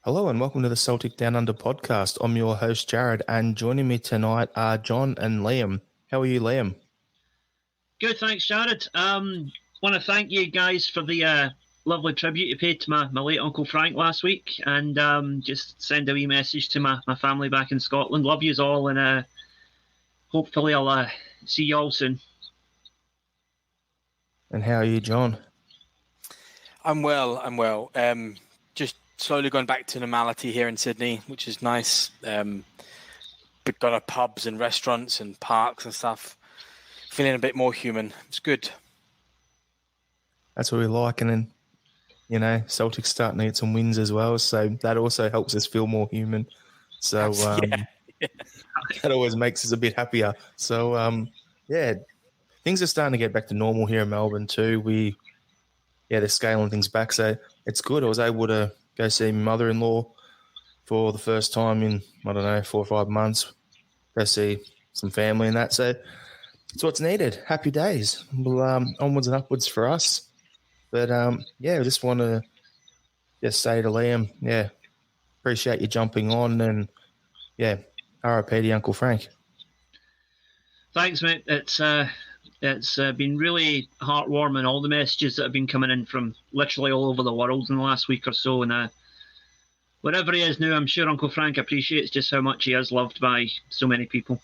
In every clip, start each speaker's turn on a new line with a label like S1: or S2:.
S1: Hello and welcome to the Celtic Down Under podcast. I'm your host, Jarrod, and joining me tonight are John and Liam. How are you, Liam?
S2: Good, thanks, Jarrod. Want to thank you guys for the lovely tribute you paid to my late Uncle Frank last week, and just send a wee message to my family back in Scotland. Love yous all, and hopefully I'll see you all soon.
S1: And how are you, John?
S3: I'm well. Just slowly going back to normality here in Sydney, which is nice. We've got our pubs and restaurants and parks and stuff. Feeling a bit more human. It's good.
S1: That's what we like. And then, Celtic's starting to get some wins as well. So that also helps us feel more human. So that always makes us a bit happier. So, things are starting to get back to normal here in Melbourne too. They're scaling things back. So it's good. I was able to go see my mother-in-law for the first time in, 4 or 5 months. Go see some family and that. So it's what's needed. Happy days. Well, onwards and upwards for us. But, I just want to say to Liam, appreciate you jumping on and, RIP to Uncle Frank.
S2: Thanks, mate. It's been really heartwarming, all the messages that have been coming in from literally all over the world in the last week or so. And wherever he is now, I'm sure Uncle Frank appreciates just how much he is loved by so many people.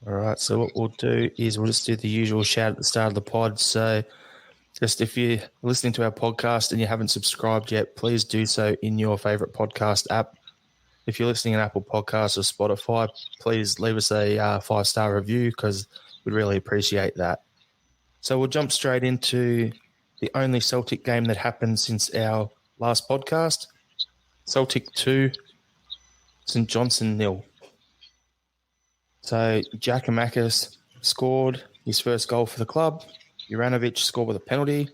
S1: All right, so what we'll do is we'll just do the usual shout at the start of the pod. So just if you're listening to our podcast and you haven't subscribed yet, please do so in your favourite podcast app. If you're listening on Apple Podcasts or Spotify, please leave us a 5-star review because we'd really appreciate that. So we'll jump straight into the only Celtic game that happened since our last podcast. Celtic 2, St Johnstone 0. So Giakoumakis scored his first goal for the club. Juranovic scored with a penalty.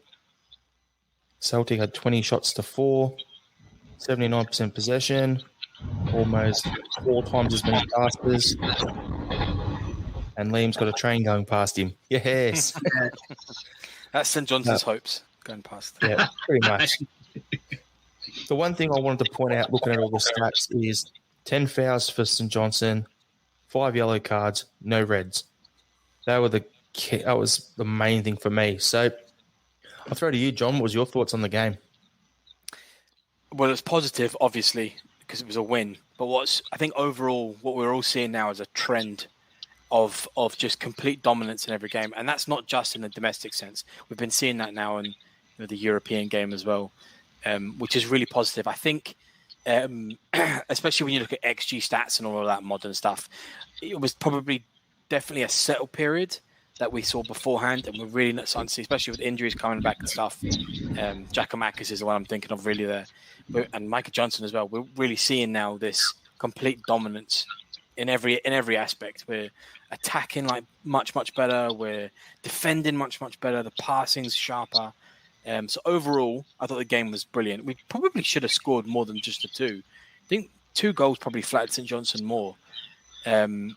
S1: Celtic had 20 shots to 4, 79% possession. Almost 4 times as many passes. And Liam's got a train going past him. Yes.
S3: That's St Johnston's hopes going past.
S1: Yeah, pretty much. The one thing I wanted to point out looking at all the stats is 10 fouls for St Johnstone, 5 yellow cards, no reds. That was the main thing for me. So I'll throw to you, John. What was your thoughts on the game?
S3: Well, it's positive, obviously, because it was a win. But I think overall, what we're all seeing now is a trend of just complete dominance in every game. And that's not just in the domestic sense. We've been seeing that now in the European game as well, which is really positive. I think, especially when you look at XG stats and all of that modern stuff, it was definitely a settled period that we saw beforehand, and we're really not starting to see, especially with injuries coming back and stuff. Giakoumakis is the one I'm thinking of really there, and Micah Johnson as well. We're really seeing now this complete dominance in every aspect. We're attacking like much better. We're defending much better. The passing's sharper. So overall, I thought the game was brilliant. We probably should have scored more than just the 2. I think 2 goals probably flattered St Johnstone more. I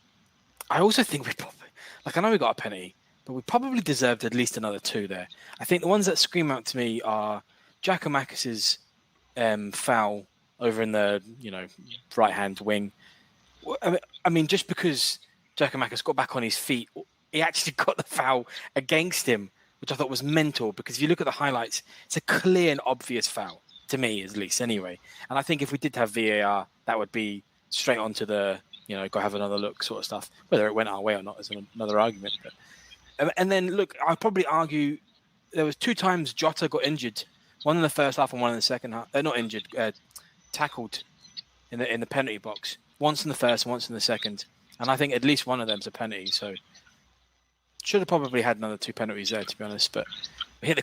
S3: also think we probably, I know we got a penalty, but we probably deserved at least another 2 there. I think the ones that scream out to me are Giakoumakis' foul over in the right-hand wing. I mean, just because Giakoumakis got back on his feet, he actually got the foul against him, which I thought was mental, because if you look at the highlights, it's a clear and obvious foul, to me at least anyway. And I think if we did have VAR, that would be straight onto the, go have another look sort of stuff. Whether it went our way or not is another argument. But, and then, look, I'd probably argue there was 2 times Jota got injured, one in the first half and one in the second half. Not injured, tackled in the penalty box. Once in the first and once in the second. And I think at least one of them's a penalty, so should have probably had another 2 penalties there, to be honest. But we hit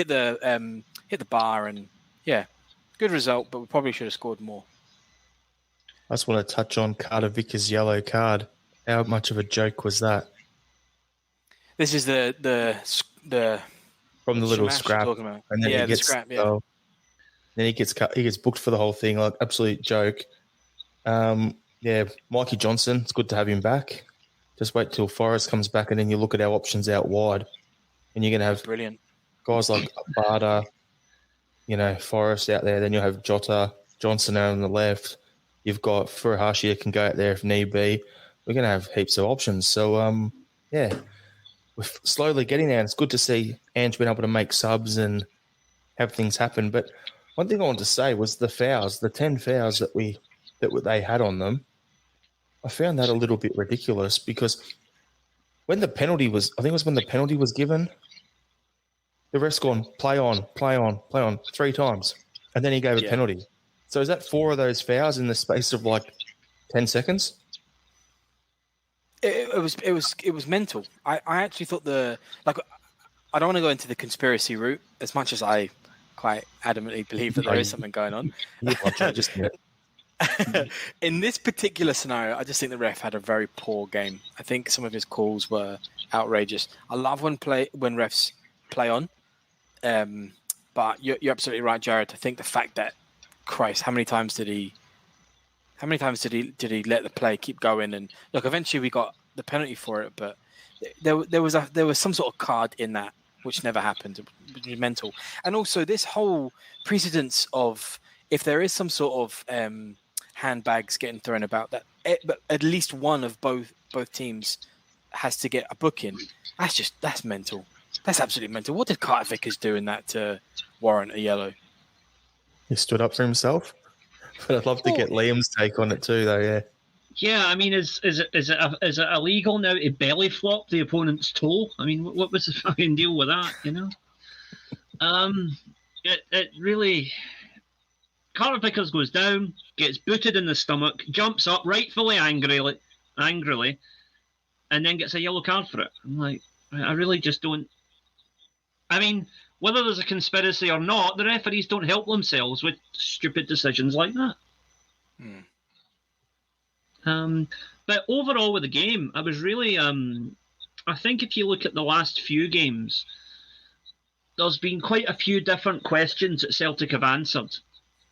S3: the bar, and good result. But we probably should have scored more.
S1: I just want to touch on Carter Vickers' yellow card. How much of a joke was that?
S3: This is the
S1: from the little scrap,
S3: and then he gets
S1: then he gets booked for the whole thing, like absolute joke. Mikey Johnson, it's good to have him back. Just wait till Forrest comes back, and then you look at our options out wide, and you're going to have
S3: brilliant
S1: guys like Barter, Forrest out there. Then you'll have Jota, Johnson out on the left. You've got Furuhashi that can go out there if need be. We're going to have heaps of options. So, we're slowly getting there. And it's good to see Ange being able to make subs and have things happen. But one thing I want to say was the fouls, the 10 fouls that they had on them. I found that a little bit ridiculous because when the penalty was, I think it was when the penalty was given, the ref's gone, play on 3 times. And then he gave a penalty. So is that 4 of those fouls in the space of 10 seconds?
S3: It was mental. I actually thought I don't want to go into the conspiracy route as much as I quite adamantly believe that there is something going on. In this particular scenario, I just think the ref had a very poor game. I think some of his calls were outrageous. I love when refs play on, but you're absolutely right, Jarrod. I think the fact that, Christ, how many times did he let the play keep going? And look, eventually we got the penalty for it, but there was some sort of card in that which never happened. It was mental. And also this whole precedence of if there is some sort of handbags getting thrown about, that but at least one of both teams has to get a booking. That's mental. That's absolutely mental. What did Carter Vickers do in that to warrant a yellow?
S1: He stood up for himself. But I'd love to get Liam's take on it too, though. Yeah.
S2: Yeah, I mean, is it illegal now to belly flop the opponent's toe? I mean, what was the fucking deal with that? It really. Carter Vickers goes down, gets booted in the stomach, jumps up rightfully angrily, and then gets a yellow card for it. I'm like, I really just don't. I mean, whether there's a conspiracy or not, the referees don't help themselves with stupid decisions like that. But overall with the game, I was really, I think if you look at the last few games, there's been quite a few different questions that Celtic have answered.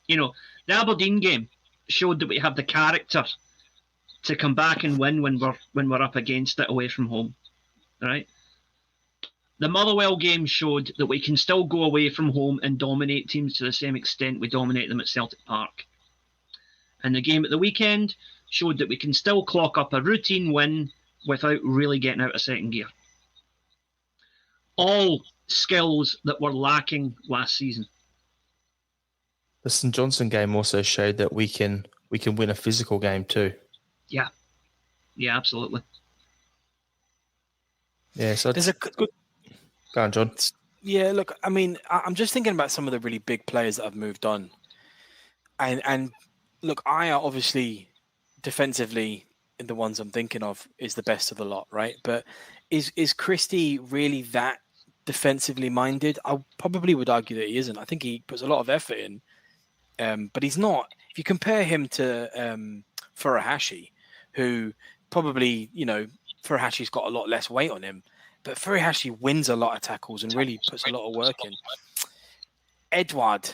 S2: The Aberdeen game showed that we have the character to come back and win when we're up against it away from home, right? The Motherwell game showed that we can still go away from home and dominate teams to the same extent we dominate them at Celtic Park. And the game at the weekend showed that we can still clock up a routine win without really getting out of second gear. All skills that were lacking last season.
S1: The St Johnstone game also showed that we can win a physical game too.
S2: Yeah, absolutely.
S1: Yeah, so
S3: there's a good.
S1: Go on, John.
S3: Yeah, look, I mean, I'm just thinking about some of the really big players that have moved on, and look, I are obviously defensively in the ones I'm thinking of is the best of the lot, right? But is Christie really that defensively minded? I probably would argue that he isn't. I think he puts a lot of effort in. But he's not. If you compare him to Furuhashi, who probably, Furuhashi's got a lot less weight on him, but Furuhashi wins a lot of tackles and really puts a lot of work in. Edouard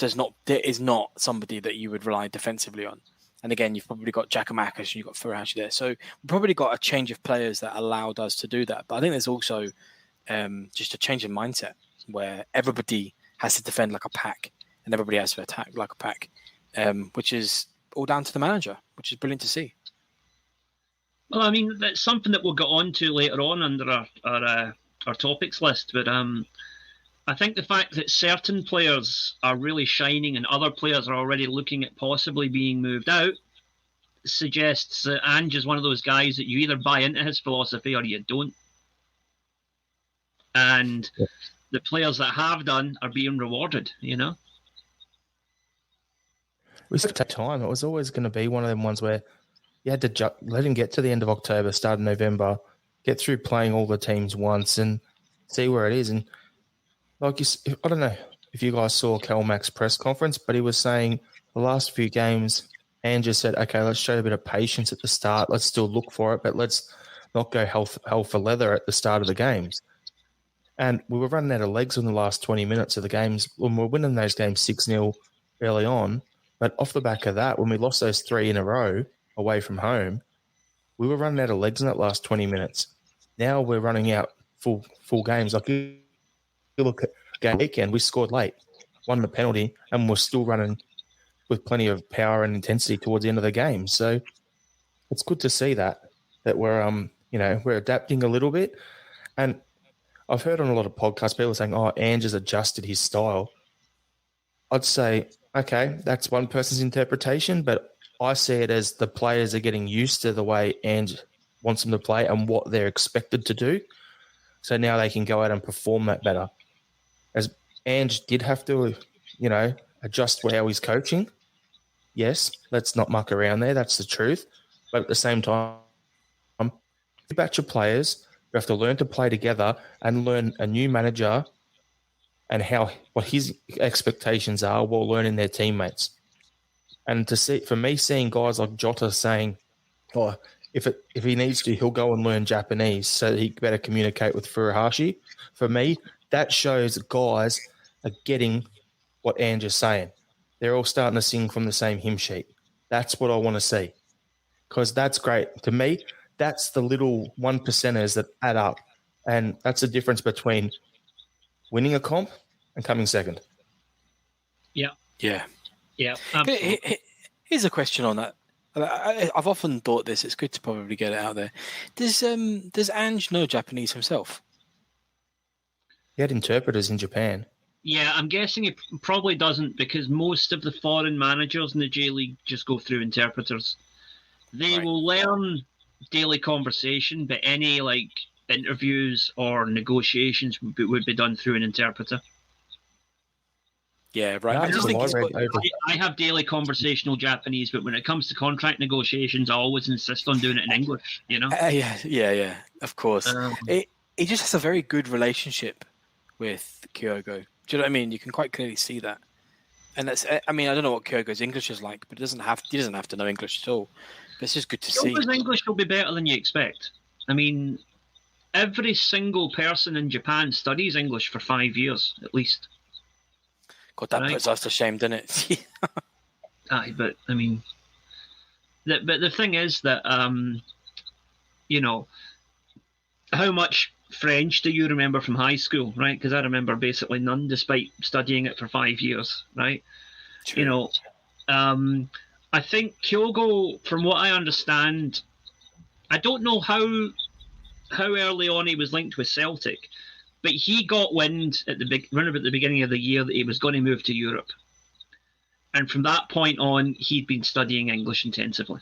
S3: is not somebody that you would rely defensively on. And again, you've probably got Giakoumakis and you've got Furuhashi there. So we've probably got a change of players that allowed us to do that. But I think there's also just a change in mindset where everybody has to defend like a pack. And everybody has to attack like a pack, which is all down to the manager, which is brilliant to see.
S2: Well, I mean, that's something that we'll get on to later on under our topics list. But I think the fact that certain players are really shining and other players are already looking at possibly being moved out suggests that Ange is one of those guys that you either buy into his philosophy or you don't. And the players that have done are being rewarded,
S1: We still take time. It was always going to be one of them ones where you had to let him get to the end of October, start of November, get through playing all the teams once and see where it is. And I don't know if you guys saw Calmac's press conference, but he was saying the last few games, Ange just said, okay, let's show a bit of patience at the start. Let's still look for it, but let's not go hell for leather at the start of the games. And we were running out of legs in the last 20 minutes of the games when we were winning those games 6-0 early on. But off the back of that, when we lost those 3 in a row away from home, we were running out of legs in that last 20 minutes. Now we're running out full games. Like you look at game weekend, we scored late. won the penalty, and was still running with plenty of power and intensity towards the end of the game. So it's good to see that we're we're adapting a little bit. And I've heard on a lot of podcasts people saying, "Oh, Ange has adjusted his style." I'd say, okay, that's one person's interpretation, but I see it as the players are getting used to the way Ange wants them to play and what they're expected to do. So now they can go out and perform that better. As Ange did have to, adjust how he's coaching. Yes, let's not muck around there. That's the truth. But at the same time, a batch of players who have to learn to play together and learn a new manager and what his expectations are while learning their teammates. And seeing guys like Jota saying, "Oh, if he needs to, he'll go and learn Japanese so that he better communicate with Furuhashi." For me, that shows guys are getting what Ange is saying. They're all starting to sing from the same hymn sheet. That's what I want to see, because that's great. To me, that's the little 1%ers that add up, and that's the difference between winning a comp and coming second.
S2: Yeah.
S3: Yeah.
S2: Yeah. Absolutely.
S3: Here's a question on that. I've often thought this. It's good to probably get it out there. Does Ange know Japanese himself?
S1: He had interpreters in Japan.
S2: Yeah, I'm guessing he probably doesn't, because most of the foreign managers in the J League just go through interpreters. They will learn daily conversation, but any interviews or negotiations would be done through an interpreter.
S3: Yeah, right.
S2: I have daily conversational Japanese, but when it comes to contract negotiations, I always insist on doing it in English.
S3: Yeah. Of course, he just has a very good relationship with Kyogo. Do you know what I mean? You can quite clearly see that, and that's. I mean, I don't know what Kyogo's English is like, but he doesn't have to know English at all. But it's just good to see.
S2: Kyogo's English will be better than you expect. I mean, every single person in Japan studies English for 5 years at least.
S3: God, that puts us to shame, doesn't it?
S2: Aye, but I mean, the thing is that how much French do you remember from high school, right? Because I remember basically none, despite studying it for 5 years, right? True. I think Kyogo, from what I understand, I don't know how early on he was linked with Celtic, but he got wind at the beginning of the year that he was going to move to Europe. And from that point on, he'd been studying English intensively.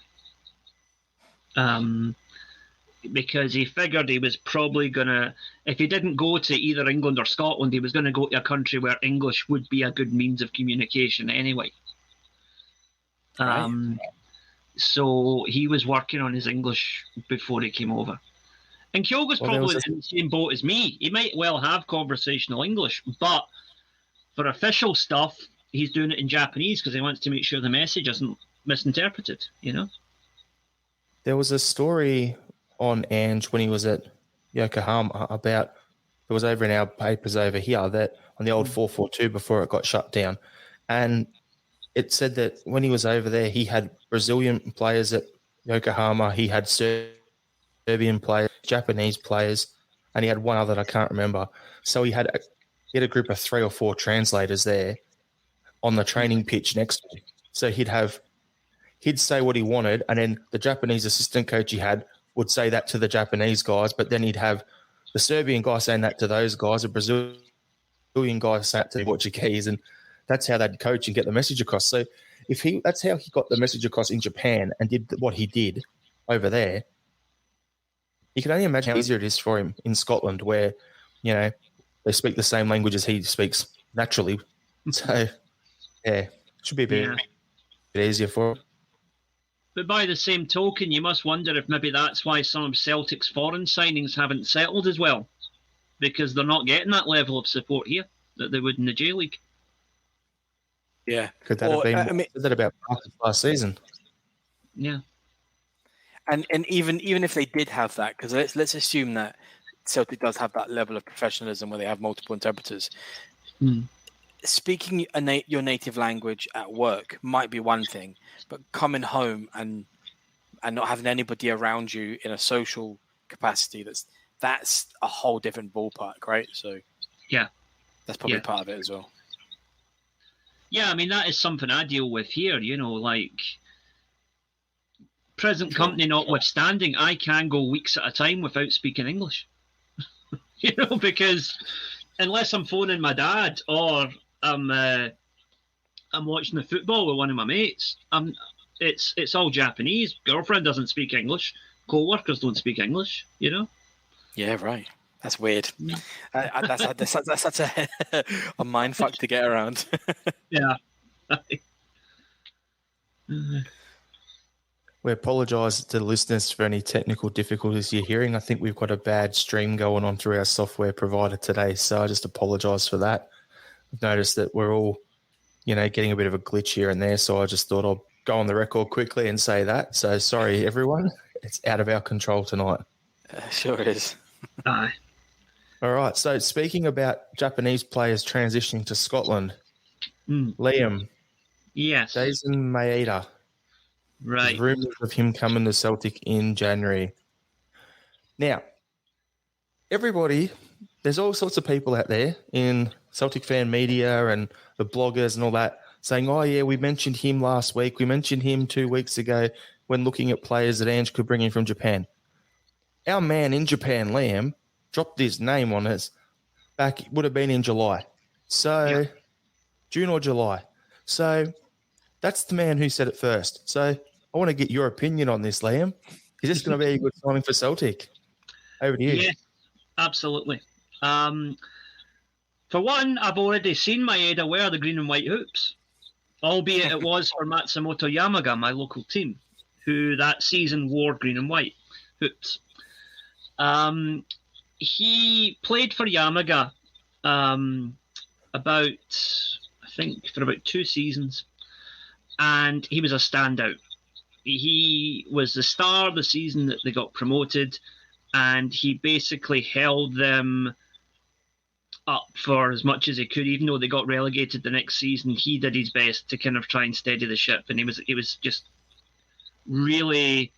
S2: Because he figured he was probably going to, if he didn't go to either England or Scotland, he was going to go to a country where English would be a good means of communication anyway. Right. So he was working on his English before he came over. And Kyogo's probably in the same boat as me. He might well have conversational English, but for official stuff, he's doing it in Japanese because he wants to make sure the message isn't misinterpreted, There
S1: was a story on Ange when he was at Yokohama about, it was over in our papers over here, that on the old 442 before it got shut down. And it said that when he was over there, he had Brazilian players at Yokohama, he had Serbian players, Japanese players, and he had one other that I can't remember. So he had a group of 3 or 4 translators there on the training pitch next to him. So he'd say what he wanted, and then the Japanese assistant coach he had would say that to the Japanese guys, but then he'd have the Serbian guy saying that to those guys, a Brazilian guy saying that to the Portuguese, and that's how they'd coach and get the message across. So that's how he got the message across in Japan and did what he did over there. You can only imagine how easier it is for him in Scotland, where, they speak the same language as he speaks naturally. So, yeah, it should be a bit easier for him.
S2: But by the same token, you must wonder if maybe that's why some of Celtic's foreign signings haven't settled as well, because they're not getting that level of support here that they would in the J League.
S3: Yeah.
S1: Could that have been that about last season?
S2: Yeah.
S3: And even if they did have that, because let's assume that Celtic does have that level of professionalism where they have multiple interpreters. Speaking your native language at work might be one thing, but coming home and not having anybody around you in a social capacity, that's a whole different ballpark, right? So
S2: yeah,
S3: that's probably part of it as well.
S2: Yeah, I mean, that is something I deal with here, like present company notwithstanding, I can go weeks at a time without speaking English. Because unless I'm phoning my dad or I'm watching the football with one of my mates, it's all Japanese. Girlfriend doesn't speak English. Co-workers don't speak English,
S3: Yeah, right. That's weird. That's such a mindfuck to get around.
S2: Yeah.
S1: We apologise to the listeners for any technical difficulties you're hearing. I think we've got a bad stream going on through our software provider today, so I just apologise for that. I've noticed that we're all, getting a bit of a glitch here and there, so I just thought I'll go on the record quickly and say that. So sorry, everyone. It's out of our control tonight.
S3: Sure it is.
S2: Aye.
S1: All right, so speaking about Japanese players transitioning to Scotland, Liam.
S2: Yes.
S1: Daizen Maeda.
S2: Right.
S1: There's rumours of him coming to Celtic in January. Now, everybody, there's all sorts of people out there in Celtic fan media and the bloggers and all that saying, oh, yeah, we mentioned him last week. We mentioned him 2 weeks ago when looking at players that Ange could bring in from Japan. Our man in Japan, Liam, dropped his name on us back, it would have been in July. So, June or July. So, that's the man who said it first. So, I want to get your opinion on this, Liam. Is this going to be a good signing for Celtic? Over to you.
S2: Yeah, absolutely. For one, I've already seen Maeda wear the green and white hoops, albeit it was for Matsumoto Yamaga, my local team, who that season wore green and white hoops. He played for Yamaga for about 2 seasons, and he was a standout. He was the star the season that they got promoted, and he basically held them up for as much as he could. Even though they got relegated the next season, he did his best to kind of try and steady the ship, and he was just really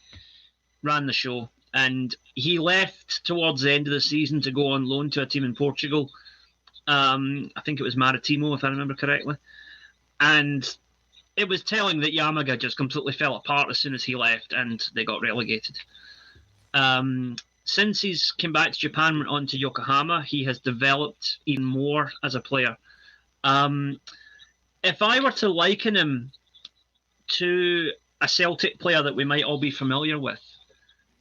S2: ran the show. And he left towards the end of the season to go on loan to a team in Portugal. I think it was Maritimo, if I remember correctly. And it was telling that Yamaga just completely fell apart as soon as he left, and they got relegated. Since he's come back to Japan, went on to Yokohama, he has developed even more as a player. If I were to liken him to a Celtic player that we might all be familiar with,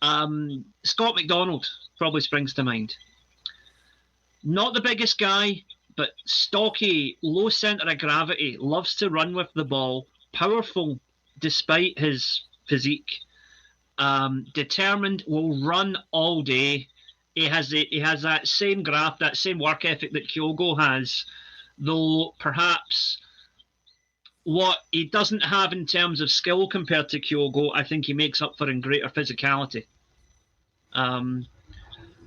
S2: Scott McDonald probably springs to mind. Not the biggest guy, but stocky, low centre of gravity, loves to run with the ball, powerful despite his physique, determined, will run all day. He has that same graft, that same work ethic that Kyogo has, though perhaps what he doesn't have in terms of skill compared to Kyogo, I think he makes up for in greater physicality.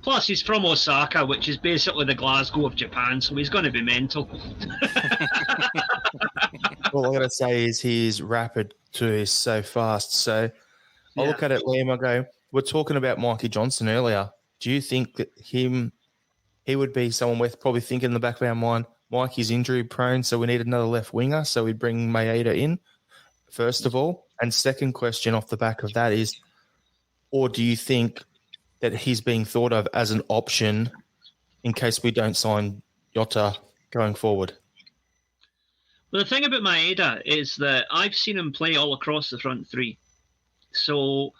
S2: Plus, he's from Osaka, which is basically the Glasgow of Japan, so he's going to be mental.
S1: All I'm going to say is he's rapid too. He's so fast. So I look at it, Liam, I go, we're talking about Mikey Johnson earlier. Do you think that he would be someone with probably thinking in the back of our mind, Mikey's injury prone, so we need another left winger, so we'd bring Maeda in, first of all? And second question off the back of that is, or do you think that he's being thought of as an option in case we don't sign Jota going forward?
S2: Well, the thing about Maeda is that I've seen him play all across the front three. So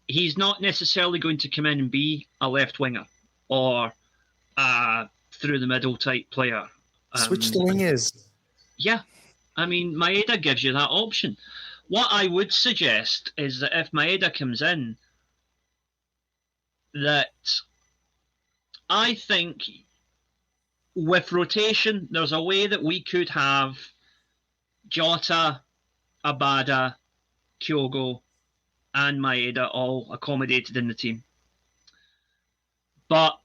S2: he's not necessarily going to come in and be a left winger or a through-the-middle type player.
S1: Switch the wingers.
S2: Yeah. I mean, Maeda gives you that option. What I would suggest is that if Maeda comes in, that I think with rotation, there's a way that we could have Jota, Abada, Kyogo, and Maeda all accommodated in the team. But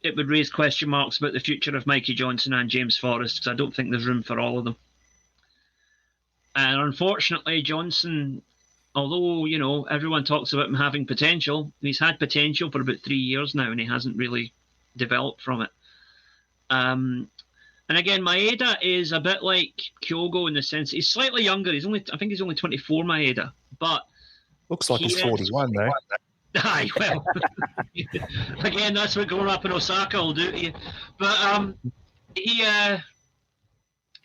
S2: it would raise question marks about the future of Mikey Johnson and James Forrest, because I don't think there's room for all of them. And unfortunately, Johnson, although, everyone talks about him having potential, he's had potential for about 3 years now, and he hasn't really developed from it. And And again, Maeda is a bit like Kyogo in the sense he's slightly younger. I think he's only 24, Maeda. But
S1: looks like he's 41 though.
S2: Aye, well, again, that's what growing up in Osaka will do to you. But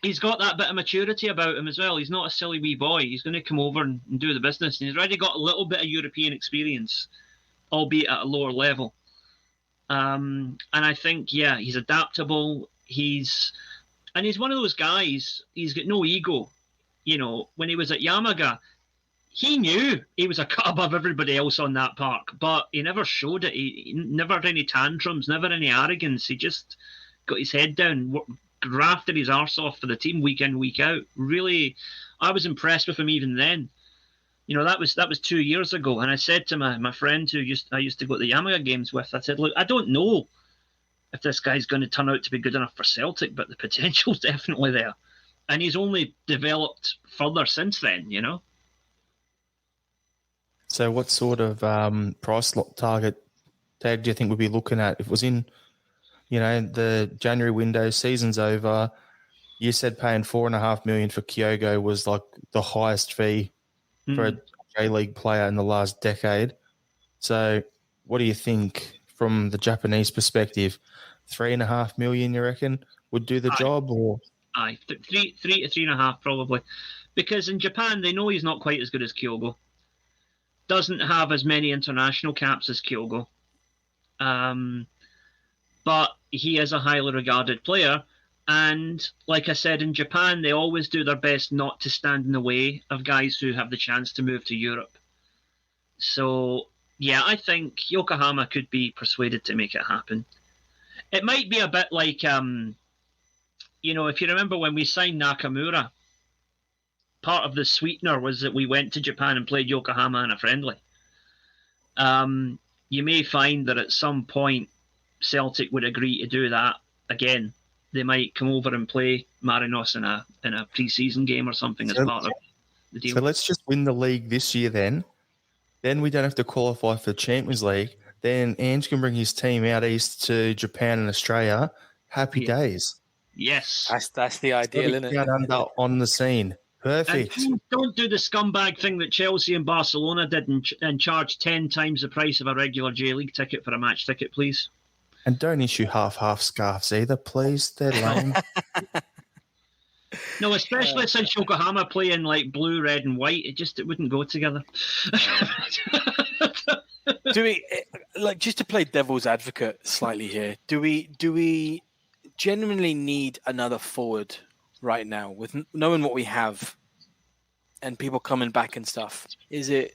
S2: he's got that bit of maturity about him as well. He's not a silly wee boy. He's going to come over and do the business. And he's already got a little bit of European experience, albeit at a lower level. And I think, he's adaptable. He's one of those guys. He's got no ego. When he was at Yamaga, he knew he was a cut above everybody else on that park, but he never showed it. He never had any tantrums, never any arrogance. He just got his head down, grafted his arse off for the team week in, week out. Really, I was impressed with him even then. That was 2 years ago, and I said to my friend I used to go to the Yamaga games with, I said, look, I don't know if this guy's going to turn out to be good enough for Celtic, but the potential's definitely there. And he's only developed further since then,
S1: So what sort of price target tag do you think we'd be looking at? If it was in, the January window, season's over, you said paying $4.5 million for Kyogo was like the highest fee for a J-League player in the last decade. So what do you think from the Japanese perspective? $3.5 million, you reckon, would do the job? Or
S2: three to 3.5 probably. Because in Japan, they know he's not quite as good as Kyogo. Doesn't have as many international caps as Kyogo. But he is a highly regarded player. And like I said, in Japan, they always do their best not to stand in the way of guys who have the chance to move to Europe. So, I think Yokohama could be persuaded to make it happen. It might be a bit like, if you remember when we signed Nakamura, part of the sweetener was that we went to Japan and played Yokohama in a friendly. You may find that at some point Celtic would agree to do that again. They might come over and play Marinos in a pre-season game or something as part of the deal.
S1: So let's just win the league this year then. Then we don't have to qualify for the Champions League. Then Ange can bring his team out east to Japan and Australia. Happy days.
S2: Yes.
S3: That's the ideal, isn't it?
S1: Down under on the scene. Perfect.
S2: And don't do the scumbag thing that Chelsea and Barcelona did and charge 10 times the price of a regular J-League ticket for a match ticket, please.
S1: And don't issue half scarves either, please. They're lame.
S2: No, especially since Yokohama play in like blue, red, and white. It wouldn't go together.
S3: Do we just to play devil's advocate slightly here? Do we genuinely need another forward right now with knowing what we have and people coming back and stuff? Is it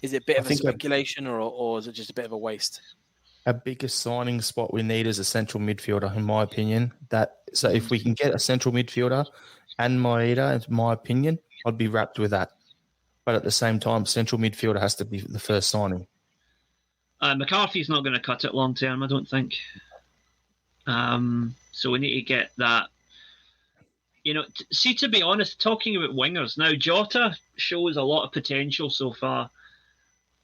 S3: a bit of a speculation or is it just a bit of a waste?
S1: Our biggest signing spot we need is a central midfielder, in my opinion. So if we can get a central midfielder and Maeda, in my opinion, I'd be wrapped with that. But at the same time, central midfielder has to be the first signing.
S2: McCarthy's not going to cut it long term, I don't think. So we need to get that. To be honest, talking about wingers now, Jota shows a lot of potential so far.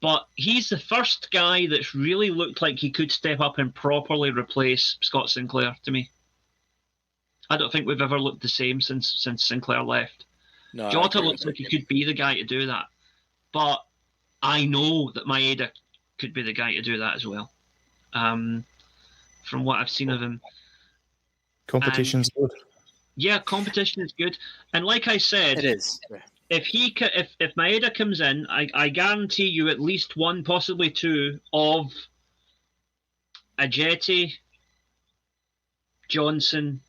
S2: But he's the first guy that's really looked like he could step up and properly replace Scott Sinclair to me. I don't think we've ever looked the same since Sinclair left. No, Jota looks like he could be the guy to do that. But I know that Maeda could be the guy to do that as well. From what I've seen of him.
S1: Competition's good.
S2: Yeah, competition is good. And like I said...
S3: It is.
S2: If Maeda comes in, I guarantee you at least one, possibly two, of Ajeti, Johnson,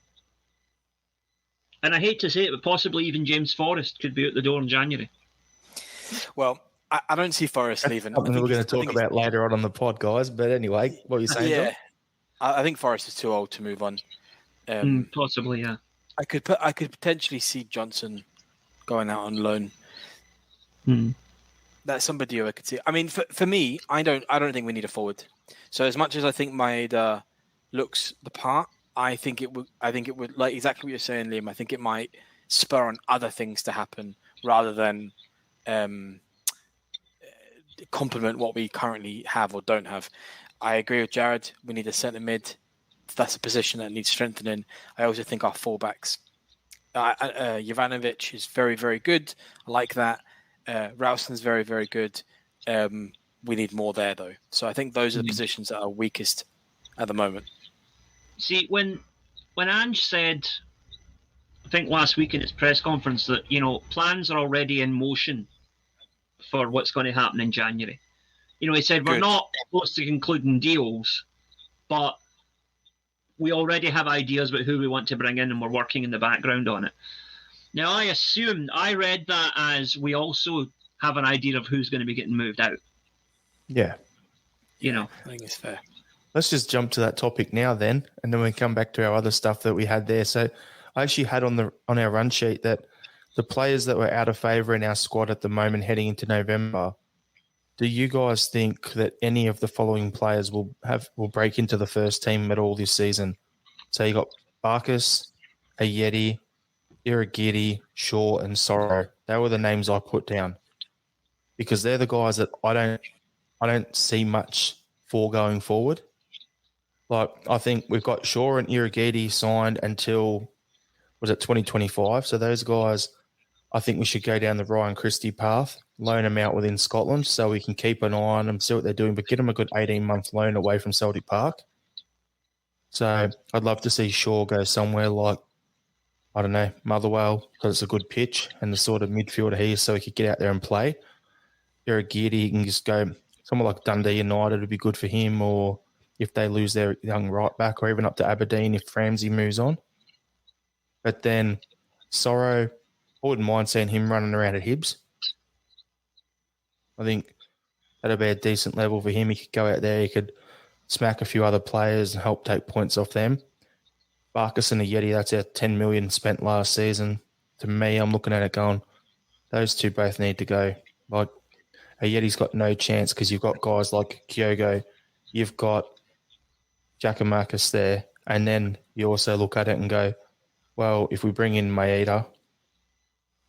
S2: and I hate to say it, but possibly even James Forrest could be out the door in January.
S3: Well, I don't see Forrest leaving.
S1: Something we're going to talk about later on the pod, guys. But anyway, what are you saying?
S3: Yeah, I think Forrest is too old to move on.
S2: Possibly, yeah.
S3: I could potentially see Johnson going out on loan. That's somebody who I could see. I mean, for me, I don't think we need a forward. So as much as I think Maeda looks the part, I think it would like exactly what you're saying, Liam. I think it might spur on other things to happen rather than complement what we currently have or don't have. I agree with Jarrod. We need a centre mid. that's a position that needs strengthening. I also think our fullbacks, Jovanovic is very, very good. I like that. Ralston's very, very good. We need more there, though. So I think those are the positions that are weakest at the moment.
S2: See, when Ange said, I think last week in his press conference, that plans are already in motion for what's going to happen in January. He said we're not close to concluding deals, but we already have ideas about who we want to bring in, and we're working in the background on it. Now, I read that as we also have an idea of who's going to be getting moved out.
S1: Yeah.
S3: I think it's fair.
S1: Let's just jump to that topic now then, and then we come back to our other stuff that we had there. So I actually had on our run sheet that the players that were out of favour in our squad at the moment heading into November, do you guys think that any of the following players will break into the first team at all this season? So you got Barkas, Ayeti, Iragidi, Shaw, and Sorrow. They were the names I put down because they're the guys that I don't see much for going forward. Like, I think we've got Shaw and Iragidi signed until, was it 2025? So those guys, I think we should go down the Ryan Christie path, loan them out within Scotland so we can keep an eye on them, see what they're doing, but get them a good 18-month loan away from Celtic Park. So I'd love to see Shaw go somewhere like, I don't know, Motherwell, because it's a good pitch and the sort of midfielder he is, so he could get out there and play. Iragidi, he can just go somewhere like Dundee United would be good for him, or if they lose their young right back, or even up to Aberdeen if Ramsey moves on. But then Sorrow, I wouldn't mind seeing him running around at Hibs. I think that'd be a decent level for him. He could go out there, he could smack a few other players and help take points off them. Barkas and Ayeti, that's our 10 million spent last season. To me, I'm looking at it going, those two both need to go. Like, Ayeti's got no chance because you've got guys like Kyogo, you've got Giacomakis there, and then you also look at it and go, well, if we bring in Maeda,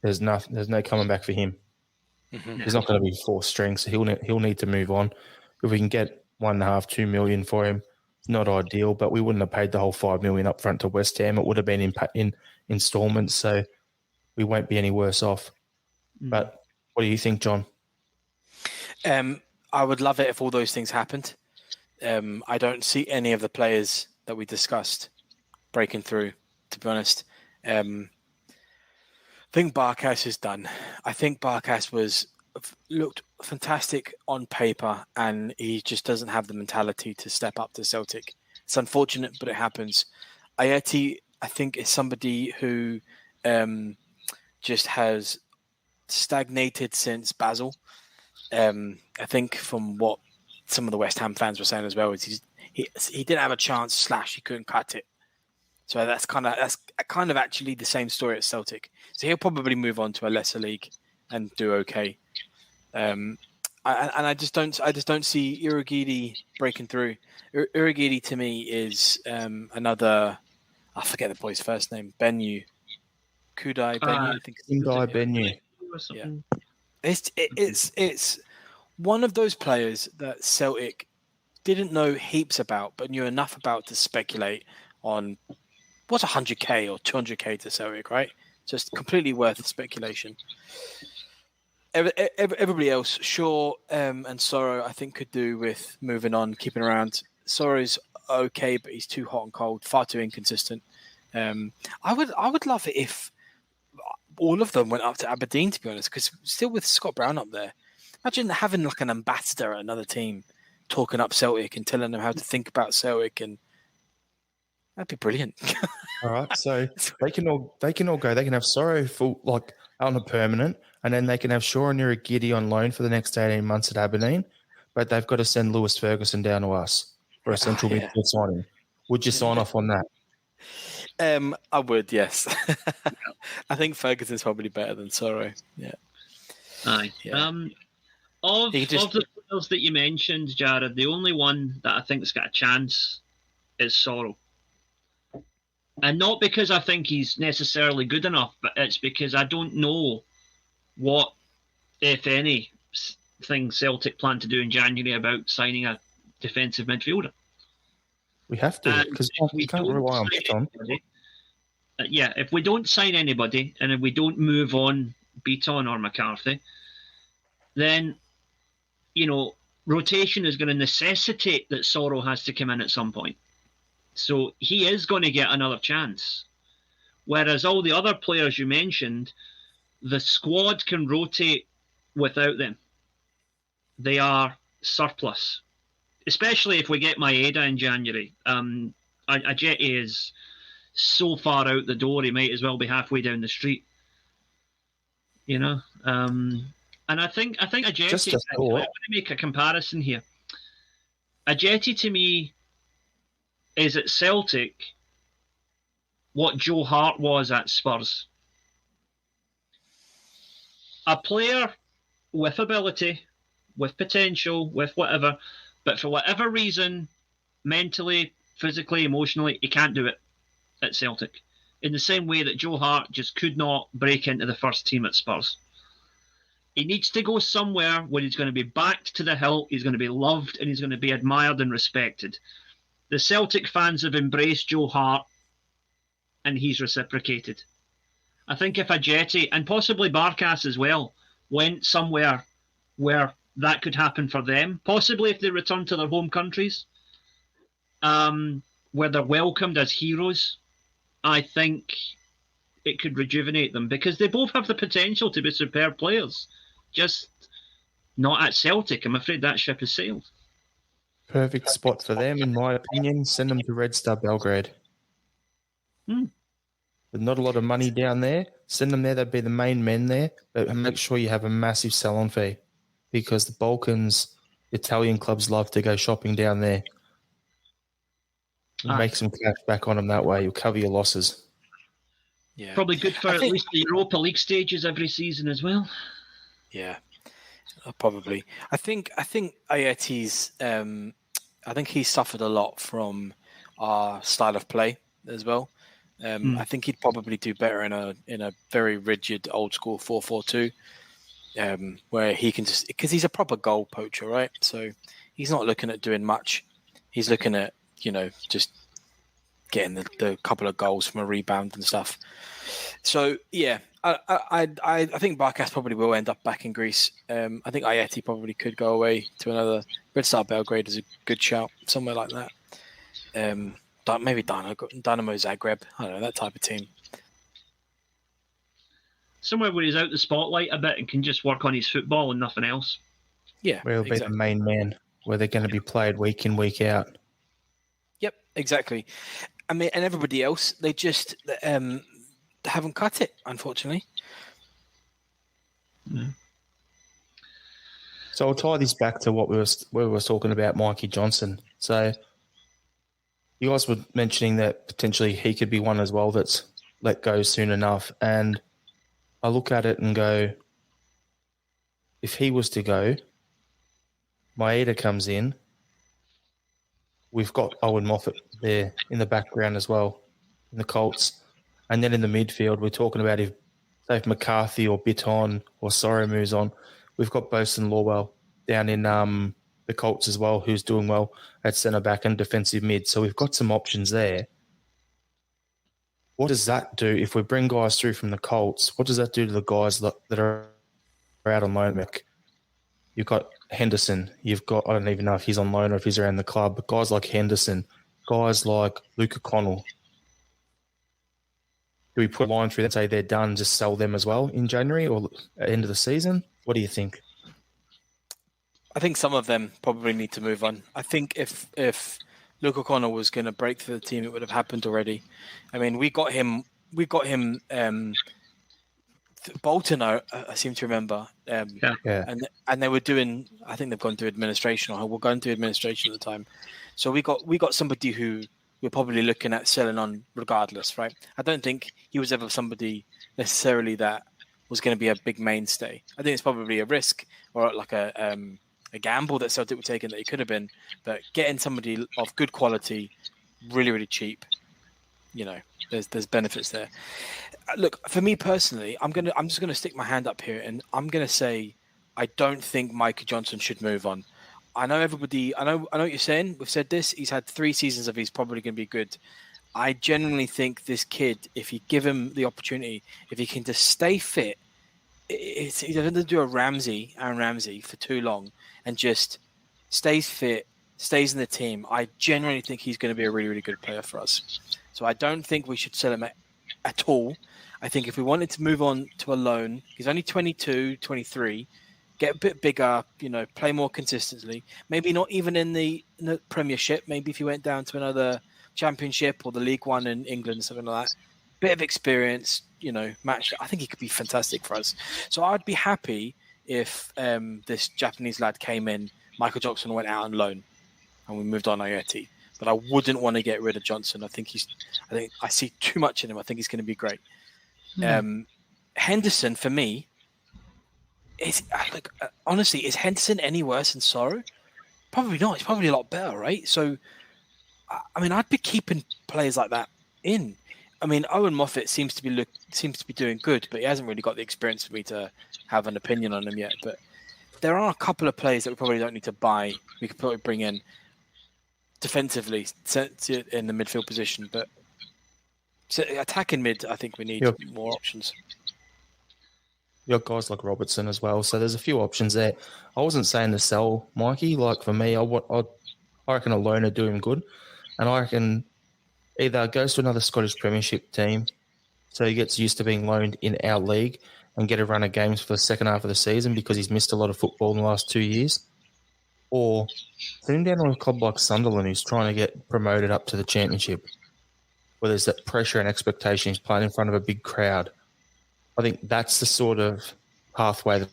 S1: there's no coming back for him. Mm-hmm. He's not going to be four strings, so he'll need to move on. If we can get 1.5-2 million for him, it's not ideal, but we wouldn't have paid the whole 5 million up front to West Ham. It would have been in installments, so we won't be any worse off. Mm. But what do you think, John?
S3: I would love it if all those things happened. I don't see any of the players that we discussed breaking through, to be honest. I think Barkas is done. I think Barkas looked fantastic on paper, and he just doesn't have the mentality to step up to Celtic. It's unfortunate, but it happens. Ayeti, I think, is somebody who just has stagnated since Basel. I think from what some of the West Ham fans were saying as well is he didn't have a chance / he couldn't cut it. So that's kind of actually the same story at Celtic. So he'll probably move on to a lesser league and do okay. I just don't see Iragidi breaking through. Iragidi to me is another. I forget the boy's first name. Kudai Benyu. I think
S1: Kudai Benyu.
S3: Yeah. It's one of those players that Celtic didn't know heaps about, but knew enough about to speculate on what's 100k or 200k to Celtic, right? Just completely worth speculation. Everybody else, Shaw and Sorrow, I think could do with moving on, keeping around. Sorrow's okay, but he's too hot and cold, far too inconsistent. I would love it if all of them went up to Aberdeen, to be honest, because still with Scott Brown up there. Imagine having like an ambassador at another team talking up Celtic and telling them how to think about Celtic, and that'd be brilliant.
S1: All right, so they can all go. They can have Sorrow full on a permanent, and then they can have Shaw and Iragidi on loan for the next 18 months at Aberdeen, but they've got to send Lewis Ferguson down to us for a central midfield signing. Would you sign off on that?
S3: I would, yes. I think Ferguson's probably better than Sorrow. Yeah.
S2: Aye. Yeah. Of the players that you mentioned, Jarrod, the only one that I think's got a chance is Sorrow. And not because I think he's necessarily good enough, but it's because I don't know what, if any, thing Celtic plan to do in January about signing a defensive midfielder.
S1: We have to, because we can't rely on Beaton.
S2: If we don't sign anybody and if we don't move on Beaton or McCarthy, then, rotation is going to necessitate that Sorrow has to come in at some point. So he is going to get another chance. Whereas all the other players you mentioned, the squad can rotate without them. They are surplus. Especially if we get Maeda in January. Ajeti is so far out the door, he might as well be halfway down the street. And I think Ajeti, I'm going to make a comparison here. Ajeti to me is at Celtic what Joe Hart was at Spurs. A player with ability, with potential, with whatever, but for whatever reason, mentally, physically, emotionally, he can't do it at Celtic. In the same way that Joe Hart just could not break into the first team at Spurs. He needs to go somewhere where he's going to be backed to the hilt, he's going to be loved, and he's going to be admired and respected. The Celtic fans have embraced Joe Hart, and he's reciprocated. I think if Ajeti, and possibly Barkas as well, went somewhere where that could happen for them, possibly if they return to their home countries, where they're welcomed as heroes, I think it could rejuvenate them, because they both have the potential to be superb players, just not at Celtic. I'm afraid that ship has sailed.
S1: Perfect spot for them, in my opinion. Send them to Red Star Belgrade. With not a lot of money down there, send them there. They'd be the main men there, but make sure you have a massive sell-on fee, because the Balkans, Italian clubs love to go shopping down there. Make some cash back on them that way. You'll cover your losses.
S2: Yeah, probably good for at least the Europa League stages every season as well.
S3: Yeah, probably. I think Ajeti's. I think he suffered a lot from our style of play as well. I think he'd probably do better in a very rigid old school 4-4-2, where he can just, because he's a proper goal poacher, right? So he's not looking at doing much. He's looking at just getting the couple of goals from a rebound and stuff. So yeah, I think Barkas probably will end up back in Greece. I think Ajeti probably could go away to another. Red Star Belgrade is a good shout, somewhere like that. Maybe Dynamo Zagreb. I don't know, that type of team.
S2: Somewhere where he's out the spotlight a bit and can just work on his football and nothing else.
S3: Yeah,
S1: where he'll be the main man, where they're going to be played week in, week out.
S3: Yep, exactly. I mean, and everybody else, they just haven't cut it, unfortunately.
S1: Mm. So I'll tie this back to what we were talking about, Mikey Johnson. So you guys were mentioning that potentially he could be one as well that's let go soon enough. And I look at it and go, if he was to go, Maeda comes in. We've got Owen Moffat there in the background as well, in the Colts. And then in the midfield, we're talking about if McCarthy or Bitton or Sorrow moves on, we've got Bosun Lawwell down in the Colts as well, who's doing well at centre-back and defensive mid. So we've got some options there. What does that do if we bring guys through from the Colts? What does that do to the guys that are out on loan? You've got Henderson. You've got, I don't even know if he's on loan or if he's around the club, but guys like Henderson, guys like Luke O'Connell. Do we put a line through that and say they're done, just sell them as well in January or at the end of the season? What do you think?
S3: I think some of them probably need to move on. I think if Luke O'Connell was going to break through the team, it would have happened already. I mean, we got him. Bolton, I seem to remember. And they were doing. I think they've gone through administration, or were going through administration at the time. So we got somebody who we're probably looking at selling on regardless, right? I don't think he was ever somebody necessarily that was going to be a big mainstay. I think it's probably a risk or like a gamble that Celtic were taking that he could have been, but getting somebody of good quality, really, really cheap, there's benefits there. Look, for me personally, I'm just gonna stick my hand up here and I'm gonna say I don't think Mikey Johnson should move on. I know everybody. I know what you're saying. We've said this. He's had 3 seasons of he's probably going to be good. I genuinely think this kid, if you give him the opportunity, if he can just stay fit, he doesn't do Aaron Ramsey, for too long, and just stays fit, stays in the team. I genuinely think he's going to be a really, really good player for us. So I don't think we should sell him at all. I think if we wanted to move on to a loan, he's only 22, 23, get a bit bigger, play more consistently. Maybe not even in the Premiership. Maybe if he went down to another Championship or the League One in England, something like that. Bit of experience, match. I think he could be fantastic for us. So I'd be happy if this Japanese lad came in, Michael Johnson went out on loan, and we moved on Ayeti. But I wouldn't want to get rid of Johnson. I think I see too much in him. I think he's going to be great. Henderson, for me, honestly, is Henderson any worse than Sorrow? Probably not. He's probably a lot better, right? So, I'd be keeping players like that in. Owen Moffat seems to be doing good, but he hasn't really got the experience for me to have an opinion on him yet. But there are a couple of players that we probably don't need to buy. We could probably bring in defensively in the midfield position, but attacking mid, I think we need more options.
S1: You got guys like Robertson as well, so there's a few options there. I wasn't saying to sell Mikey. Like for me, I reckon a loan would do him good, and I reckon either goes to another Scottish Premiership team, so he gets used to being loaned in our league and get a run of games for the second half of the season because he's missed a lot of football in the last 2 years, or send him down to a club like Sunderland who's trying to get promoted up to the Championship, where there's that pressure and expectation. He's playing in front of a big crowd. I think that's the sort of pathway that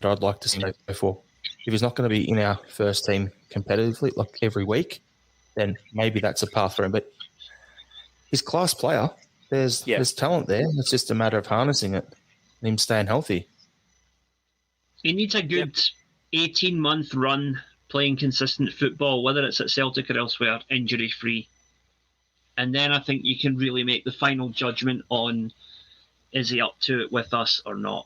S1: I'd like to see before. If he's not going to be in our first team competitively, like every week, then maybe that's a path for him. But he's a class player. There's talent there. It's just a matter of harnessing it and him staying healthy.
S2: He needs a good 18-month run playing consistent football, whether it's at Celtic or elsewhere, injury-free. And then I think you can really make the final judgment on, is he up to it with us or not?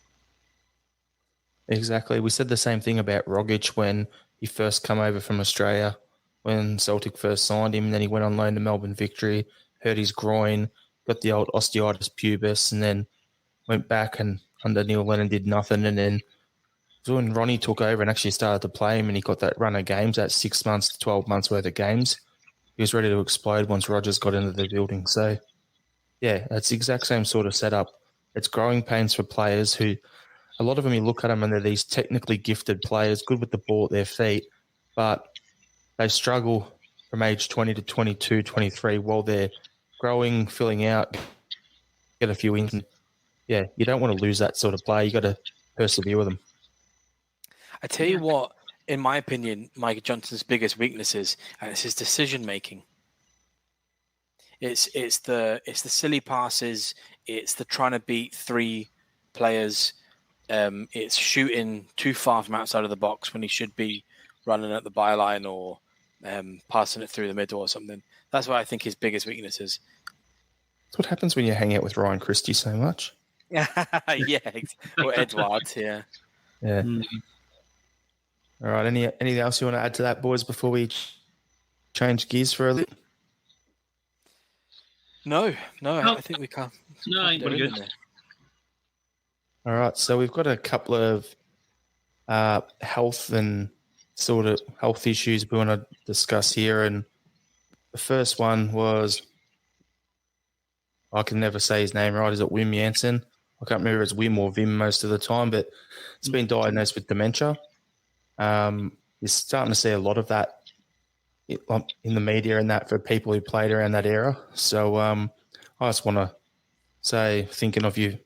S1: Exactly. We said the same thing about Rogic when he first came over from Australia, when Celtic first signed him. And then he went on loan to Melbourne Victory, hurt his groin, got the old osteitis pubis, and then went back and under Neil Lennon did nothing. And then when Ronnie took over and actually started to play him and he got that run of games, that 6 months to 12 months worth of games, he was ready to explode once Rodgers got into the building. So, yeah, that's the exact same sort of setup. It's growing pains for players who, a lot of them, you look at them and they're these technically gifted players, good with the ball at their feet, but they struggle from age 20 to 22, 23 while they're growing, filling out, get a few in. Yeah, you don't want to lose that sort of player. You got to persevere with them.
S3: I tell you what, in my opinion, Michael Johnson's biggest weaknesses, and it's his decision making. It's the silly passes. It's the trying to beat 3 players. It's shooting too far from outside of the box when he should be running at the byline or passing it through the middle or something. That's what I think his biggest weakness is.
S1: That's what happens when you hang out with Ryan Christie so much.
S3: Yeah, or Edward, yeah.
S1: All right, anything else you want to add to that, boys, before we change gears for a little?
S3: No, I think we can't.
S2: No, I think we're good.
S1: All right, so we've got a couple of health and sort of health issues we want to discuss here. And the first one was, I can never say his name right. Is it Wim Jansen? I can't remember if it's Wim or Vim most of the time, but it's been diagnosed with dementia. You're starting to see a lot of that in the media and that for people who played around that era. So I just want to say, thinking of you,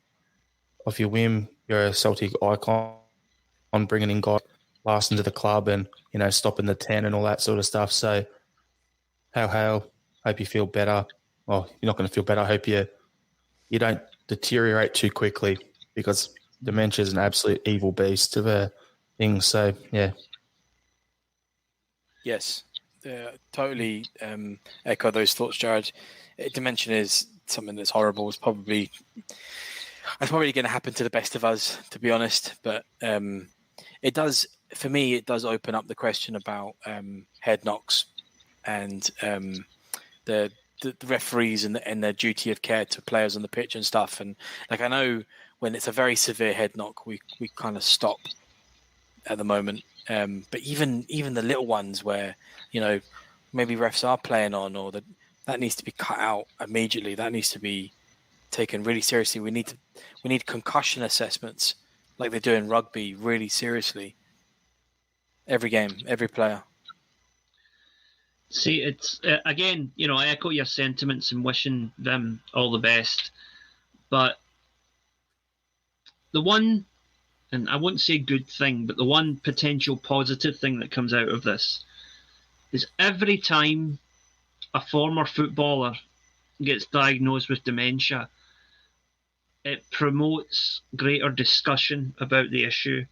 S1: Wim, you're a Celtic icon on bringing in guys last into the club and, stopping the 10 and all that sort of stuff. So hail, hope you feel better. Well, you're not going to feel better. I hope you don't deteriorate too quickly because dementia is an absolute evil beast of a thing. So, yeah. Yes.
S3: Totally echo those thoughts, Jarrod. Dementia is something that's horrible. It's probably going to happen to the best of us, to be honest. But it does for me, it does open up the question about head knocks and the referees and their duty of care to players on the pitch and stuff. And like, I know when it's a very severe head knock, we kind of stop at the moment. But even the little ones where, maybe refs are playing on, or that needs to be cut out immediately. That needs to be taken really seriously. We need concussion assessments like they do in rugby really seriously. Every game, every player.
S2: See, it's again, I echo your sentiments and wishing them all the best. But the one, and I wouldn't say good thing, but the one potential positive thing that comes out of this is every time a former footballer gets diagnosed with dementia, it promotes greater discussion about the issue,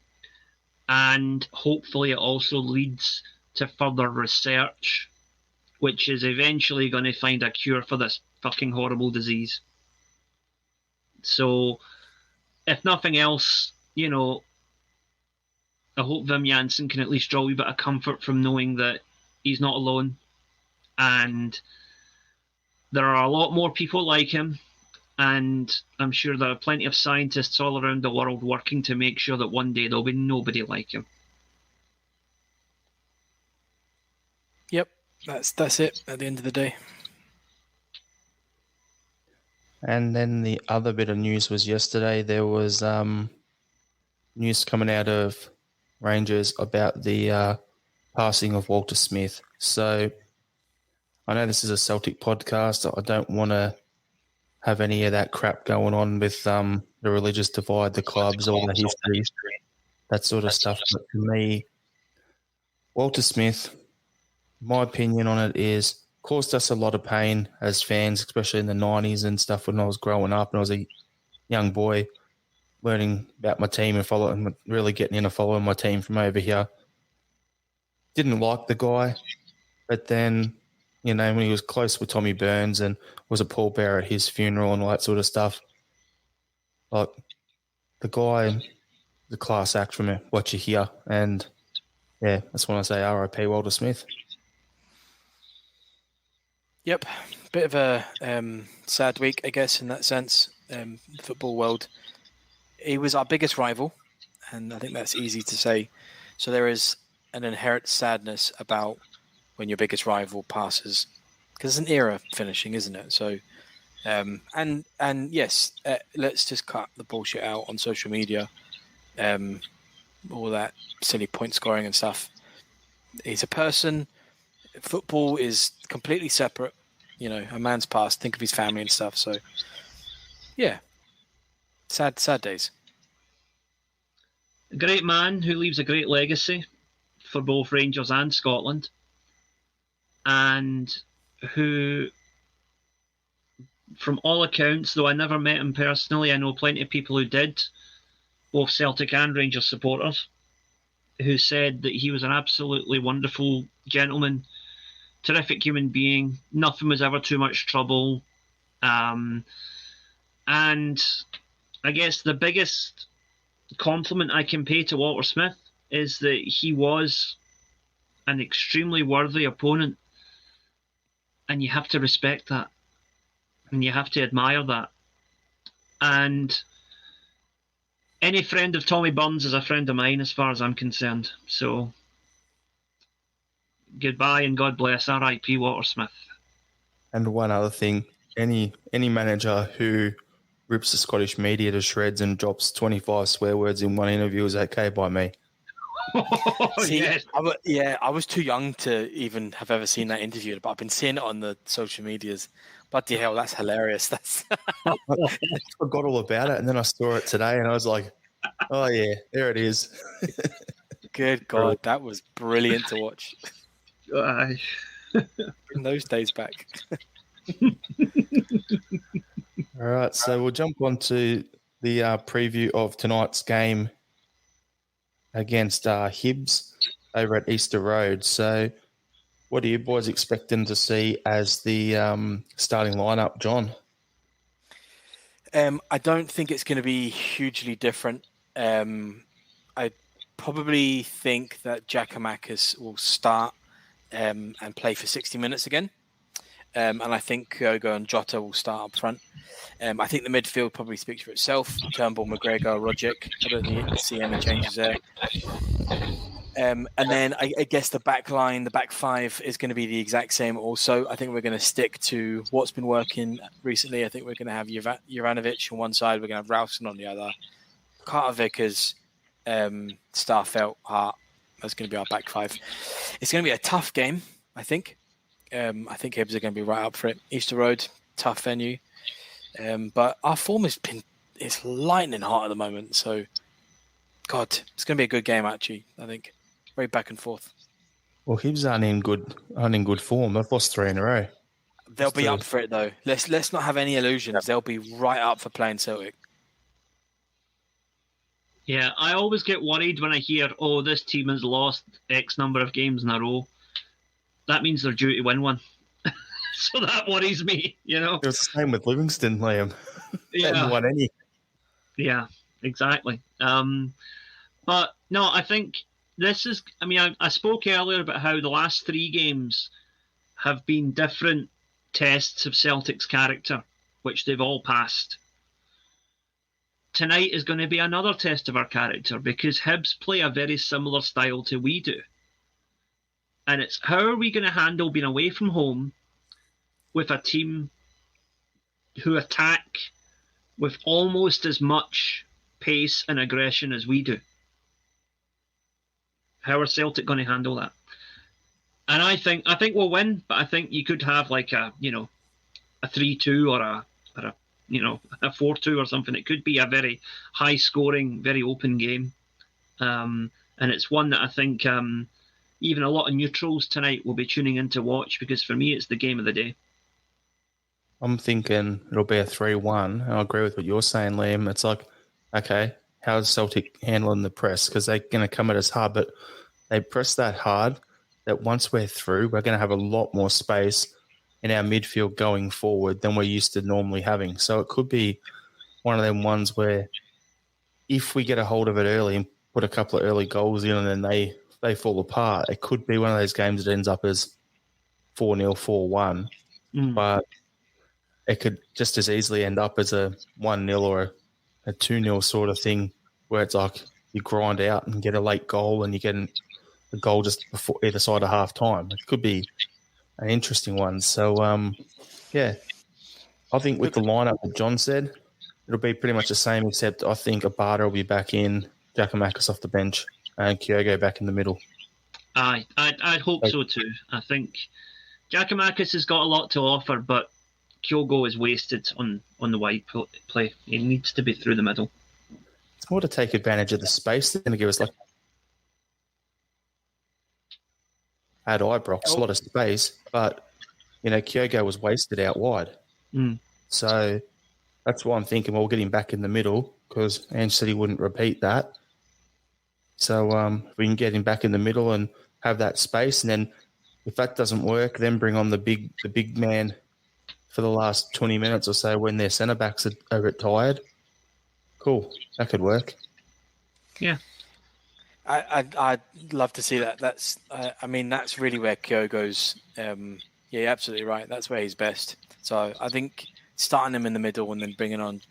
S2: and hopefully it also leads to further research, which is eventually going to find a cure for this fucking horrible disease. So, if nothing else, I hope Wim Jansen can at least draw a wee bit of comfort from knowing that he's not alone, and there are a lot more people like him, and I'm sure there are plenty of scientists all around the world working to make sure that one day there'll be nobody like him.
S3: Yep, that's it at the end of the day.
S1: And then the other bit of news was yesterday there was news coming out of Rangers about the passing of Walter Smith. So I know this is a Celtic podcast. I don't want to have any of that crap going on with the religious divide, the clubs, all the history, that sort of stuff. But for me, Walter Smith, my opinion on it is, caused us a lot of pain as fans, especially in the 90s and stuff when I was growing up and I was a young boy learning about my team and really getting into following my team from over here. Didn't like the guy, but then, when he was close with Tommy Burns and was a pallbearer at his funeral and all that sort of stuff, like, the guy, the class act from what you hear. And, yeah, that's when I say R.I.P. Walter Smith.
S3: Yep, bit of a sad week, I guess, in that sense. The football world. He was our biggest rival, and I think that's easy to say. So there is an inherent sadness about when your biggest rival passes, because it's an era finishing, isn't it? So, and yes, let's just cut the bullshit out on social media, all that silly point scoring and stuff. He's a person. Football is completely separate. A man's past. Think of his family and stuff. So, yeah, sad days.
S2: A great man who leaves a great legacy for both Rangers and Scotland, and who, from all accounts, though I never met him personally, I know plenty of people who did, both Celtic and Rangers supporters, who said that he was an absolutely wonderful gentleman, terrific human being. Nothing was ever too much trouble. And I guess the biggest compliment I can pay to Walter Smith is that he was an extremely worthy opponent. And you have to respect that. And you have to admire that. And any friend of Tommy Burns is a friend of mine as far as I'm concerned. So goodbye and God bless R.I.P. Walter Smith.
S1: And one other thing, any manager who rips the Scottish media to shreds and drops 25 swear words in one interview is okay by me.
S3: See, yes. I was too young to even have ever seen that interview, but I've been seeing it on the social medias. Bloody hell, that's hilarious.
S1: I forgot all about it, and then I saw it today, and I was like, oh, yeah, there it is.
S3: Good God, that was brilliant to watch. Bring those days back.
S1: All right, so we'll jump on to the preview of tonight's game against Hibs over at Easter Road. So what are you boys expecting to see as the starting lineup, John?
S3: I don't think it's going to be hugely different. I probably think that Giakoumakis will start and play for 60 minutes again. And I think Kyogo and Jota will start up front. I think the midfield probably speaks for itself. Turnbull, McGregor, Rogic. I don't see any changes there. And then I guess the back line, the back five is going to be the exact same also. I think we're going to stick to what's been working recently. I think we're going to have Juranovic on one side. We're going to have Ralston on the other. Carter Vickers, Starfelt, Hart. That's going to be our back five. It's going to be a tough game, I think. I think Hibs are going to be right up for it. Easter Road, tough venue. But our form it's lightning hot at the moment. So, God, it's going to be a good game, actually, I think. Very back and forth.
S1: Well, Hibs aren't in good form. They've lost 3 in a row.
S3: They'll be up for it, though. Let's not have any illusions. They'll be right up for playing Celtic.
S2: Yeah, I always get worried when I hear, this team has lost X number of games in a row. That means they're due to win one. So that worries me, It was
S1: the same with Livingston, Liam.
S2: Yeah.
S1: They hadn't won any.
S2: Yeah, exactly. But no, I think this is, I spoke earlier about how the last 3 games have been different tests of Celtic's character, which they've all passed. Tonight is going to be another test of our character because Hibs play a very similar style to we do. And it's how are we going to handle being away from home with a team who attack with almost as much pace and aggression as we do? How are Celtic going to handle that? And I think we'll win, but I think you could have like a 3-2 or a 4-2 or something. It could be a very high scoring, very open game. And it's one that I think even a lot of neutrals tonight will be tuning in to watch because for me it's the game of the day.
S1: I'm thinking it'll be a 3-1. I agree with what you're saying, Liam. It's like, okay, how's Celtic handling the press? Because they're going to come at us hard, but they press that hard that once we're through, we're going to have a lot more space in our midfield going forward than we're used to normally having. So it could be one of them ones where if we get a hold of it early and put a couple of early goals in and then they fall apart, it could be one of those games that ends up as 4-0, 4-1. But it could just as easily end up as a 1-0 or a 2-0 sort of thing where it's like you grind out and get a late goal and you get a goal just before either side of half time. It could be an interesting one. So, I think with the lineup that John said, it'll be pretty much the same, except I think Abada will be back in, Giakoumakis off the bench, and Kyogo back in the middle.
S2: I'd hope so too. I think Giakoumakis has got a lot to offer, but Kyogo is wasted on the wide play. He needs to be through the middle.
S1: It's more to take advantage of the space than to give us at Ibrox, a lot of space, but Kyogo was wasted out wide. So that's why I'm thinking we'll get him back in the middle because Ange said he wouldn't repeat that. So we can get him back in the middle and have that space, and then if that doesn't work, then bring on the big man for the last 20 minutes or so when their centre backs are a bit tired. Cool, that could work.
S2: Yeah.
S3: I'd love to see that. That's really where Kyogo's. You're absolutely right. That's where he's best. So I think starting him in the middle and then bringing on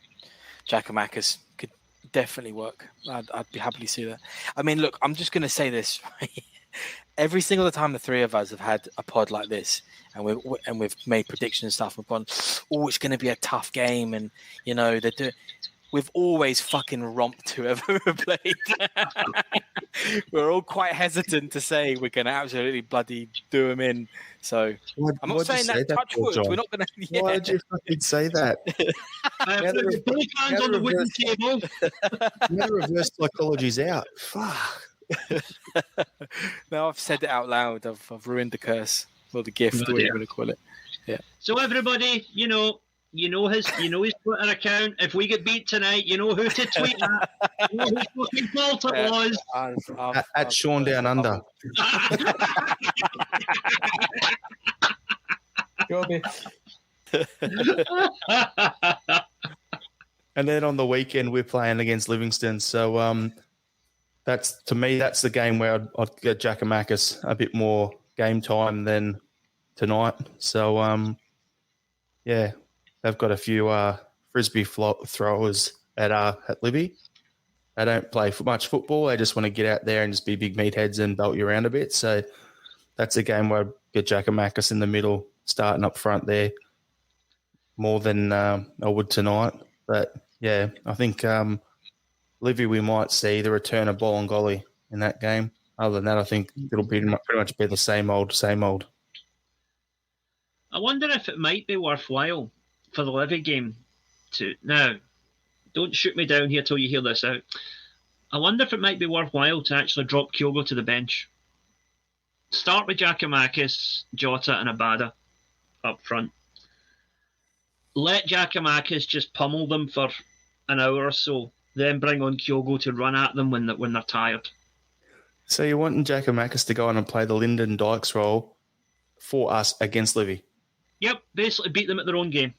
S3: Giakoumakis could definitely work. I'd be happy to see that. I mean, look, I'm just going to say this. Every single time the three of us have had a pod like this, and we've made predictions and stuff, we've gone, "Oh, it's going to be a tough game," and we've always fucking romped whoever played. We're all quite hesitant to say we're going to absolutely bloody do them in. So I'm not saying that touch wood. We're not going to. Yeah.
S1: Why did you fucking say that?
S2: Both hands on the wooden table.
S1: Now reverse psychology's out. Fuck.
S3: Now I've said it out loud. I've ruined the curse or the gift, whatever you want to call it. Yeah.
S2: So everybody, you know his Twitter account. If we get beat tonight, you know who to tweet at. You know whose fucking fault it was.
S1: At Sean Down Under. And then on the weekend we're playing against Livingston. So that's the game where I'd get Giakoumakis a bit more game time than tonight. So, yeah, they've got a few frisbee throwers at Livy. They don't play much football. They just want to get out there and just be big meatheads and belt you around a bit. So that's a game where I'd get Giakoumakis in the middle, starting up front there more than I would tonight. But, yeah, I think Livy, we might see the return of Bolingoli in that game. Other than that, I think it'll pretty much be the same old, same old.
S2: I wonder if it might be worthwhile for the Livy game to... Now, don't shoot me down here till you hear this out. I wonder if it might be worthwhile to actually drop Kyogo to the bench. Start with Giakoumakis, Jota and Abada up front. Let Giakoumakis just pummel them for an hour or so. Then bring on Kyogo to run at them when they're tired.
S1: So you're wanting Giakoumakis to go on and play the Lyndon Dykes role for us against Livy?
S2: Yep, basically beat them at their own game.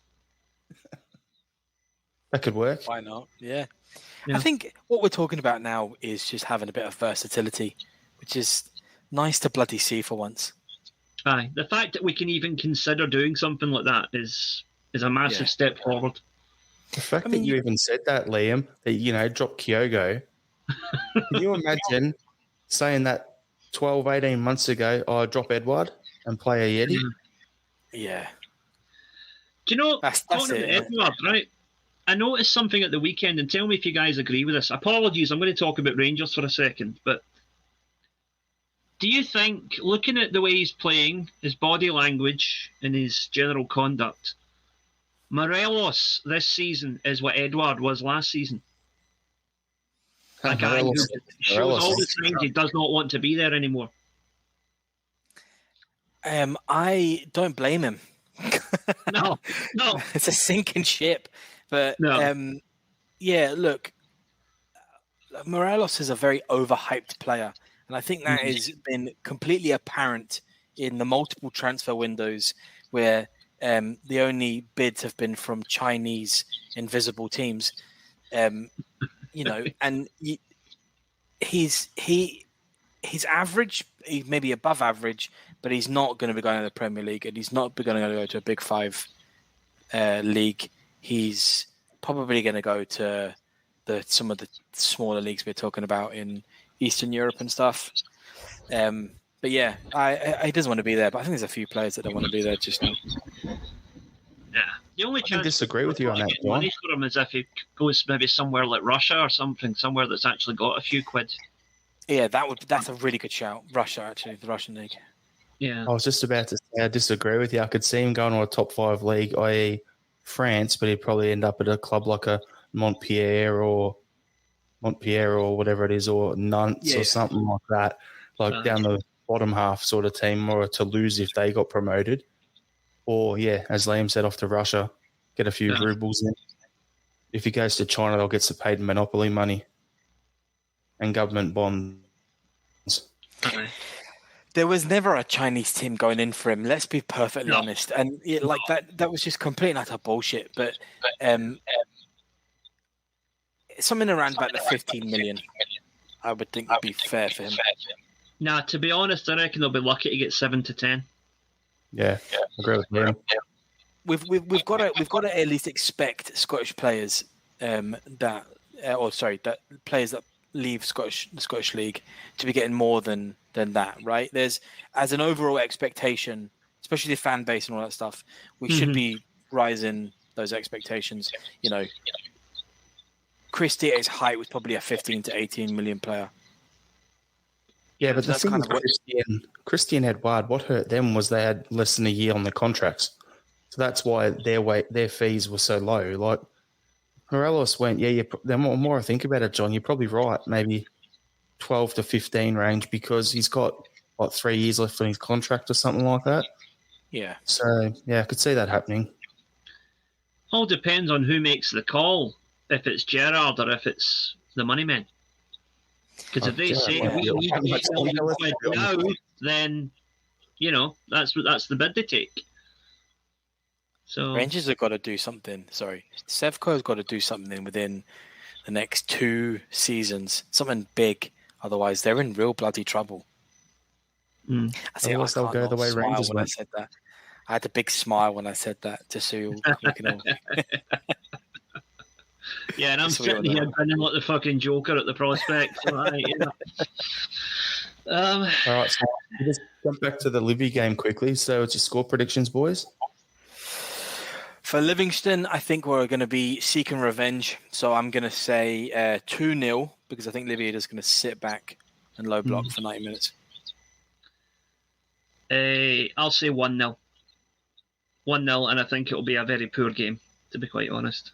S1: That could work.
S3: Why not? Yeah. I think what we're talking about now is just having a bit of versatility, which is nice to bloody see for once.
S2: Aye, the fact that we can even consider doing something like that is a massive step forward.
S1: The fact that you even said that, Liam, that, drop Kyogo. Can you imagine saying that 12, 18 months ago, drop Edouard and play a Yeti?
S3: Yeah.
S2: Do you know,
S3: that's
S2: talking about Edouard, right? I noticed something at the weekend, and tell me if you guys agree with this. Apologies, I'm going to talk about Rangers for a second, but do you think, looking at the way he's playing, his body language and his general conduct, Morelos this season is what Edouard was last season? A guy who shows all the signs he does not want to be there anymore.
S3: I don't blame him.
S2: No.
S3: It's a sinking ship. But, look, Morelos is a very overhyped player. And I think that has been completely apparent in the multiple transfer windows where the only bids have been from Chinese invisible teams. And he's average, he's maybe above average, but he's not going to be going to the Premier League, and he's not going to go to a Big Five league. He's probably going to go to some of the smaller leagues we're talking about in Eastern Europe and stuff. But yeah, he doesn't want to be there. But I think there's a few players that don't want to be there just now.
S2: Yeah, the only chance
S1: I disagree with you on that, John.
S2: Money for him is if he goes maybe somewhere like Russia or somewhere that's actually got a few quid.
S3: Yeah, that's a really good shout. Russia, actually, the Russian league.
S2: Yeah,
S1: I was just about to say I disagree with you. I could see him going to a top 5 league, i.e. France, but he'd probably end up at a club like a Montpellier or whatever it is, or Nantes or something like that, down the bottom half sort of team, or Toulouse if they got promoted. Or, as Liam said, off to Russia, get a few rubles in. If he goes to China, they'll get some paid monopoly money and government bonds.
S3: There was never a Chinese team going in for him. Let's be perfectly honest. And that was just complete and utter bullshit. But something around about the 15 million, I would think would be fair for him.
S2: Nah, to be honest, I reckon they'll be lucky to get 7 to 10.
S1: Yeah, I agree with him.
S3: We've got to at least expect Scottish players that players that leave the Scottish League to be getting more than that, right? There's, as an overall expectation, especially the fan base and all that stuff, we should be rising those expectations. Christie at his height was probably a 15 to 18 million player.
S1: Yeah, but the thing with Christie and Edouard, what hurt them was they had less than a year on their contracts. So that's why their fees were so low. Like, Morelos went, the more I think about it, John, you're probably right, maybe 12 to 15 range, because he's got, 3 years left on his contract or something like that.
S3: Yeah.
S1: So, I could see that happening.
S2: All depends on who makes the call, if it's Gerrard or if it's the money men. Because if they say we need to make now, then, that's the bid they take. So
S3: Rangers have got to do something. Sevco has got to do something within the next 2 seasons. Something big. Otherwise, they're in real bloody trouble.
S2: Mm.
S1: Otherwise, they'll go the way Rangers
S3: when I
S1: went.
S3: said that. I had a big smile when I said that, just so you can all.
S2: Yeah, and I'm sitting here grinning like the fucking Joker at the prospect. So, all
S1: right, so we'll just jump back to the Livy game quickly. So it's your score predictions, boys.
S3: For Livingston, I think we're going to be seeking revenge. So I'm going to say 2-0 because I think Livy are just going to sit back and low block for 90 minutes.
S2: I'll say 1-0. 1-0, and I think it'll be a very poor game, to be quite honest.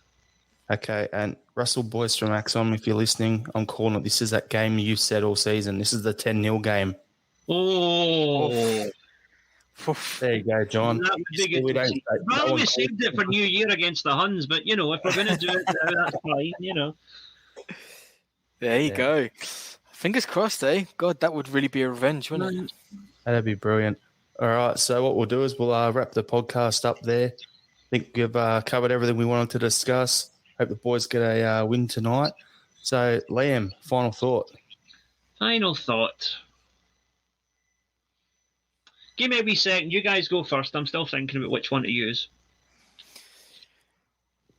S1: Okay, and Russell Boyce from Axon, if you're listening, I'm calling it. This is that game you said all season. This is the 10-0 game.
S2: Oh.
S1: There you go, John.
S2: We saved it for New Year against the Huns, but, if we're going to do it, that's fine,
S3: There you go. Fingers crossed, eh? God, that would really be a revenge, wouldn't it?
S1: That'd be brilliant. All right, so what we'll do is we'll wrap the podcast up there. I think we've covered everything we wanted to discuss. Hope the boys get a win tonight. So, Liam, final thought.
S2: Final thought. Give me a wee second. You guys go first. I'm still thinking about which one to use.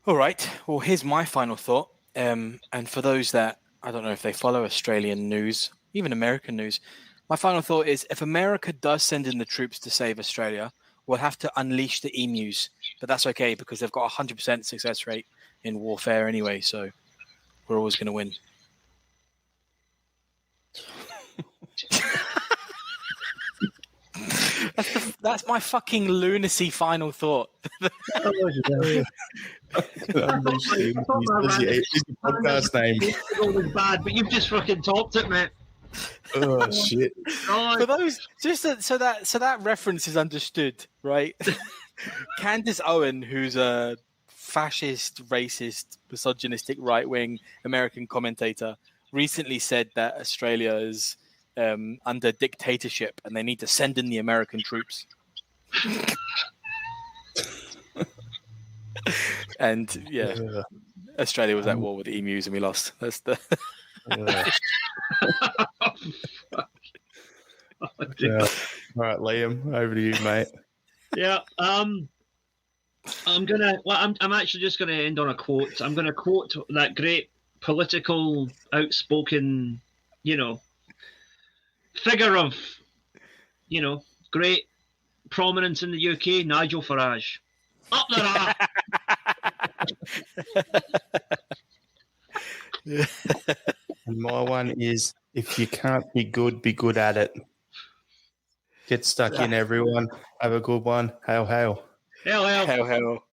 S3: All right. Well, here's my final thought. And for those that, I don't know if they follow Australian news, even American news, my final thought is if America does send in the troops to save Australia, we'll have to unleash the emus. But that's okay because they've got a 100% success rate in warfare anyway, so we're always going to win. That's my fucking lunacy final thought.
S1: Podcast name.
S2: It was bad, but you've just fucking topped it, mate.
S1: Oh shit!
S3: For those, so that reference is understood, right? Candace Owen, who's a fascist, racist, misogynistic, right-wing American commentator, recently said that Australia is under dictatorship and they need to send in the American troops. And Australia was at war with the emus and we lost. That's the.
S1: All right, Liam, over to you, mate.
S2: Yeah. I'm actually just gonna end on a quote. I'm gonna quote that great political, outspoken, figure of, great prominence in the UK, Nigel Farage. Up the
S1: And my one is, if you can't be good at it. Get stuck in, everyone. Have a good one. Hail, hail.
S2: Hail, hail.
S3: Hail, hail.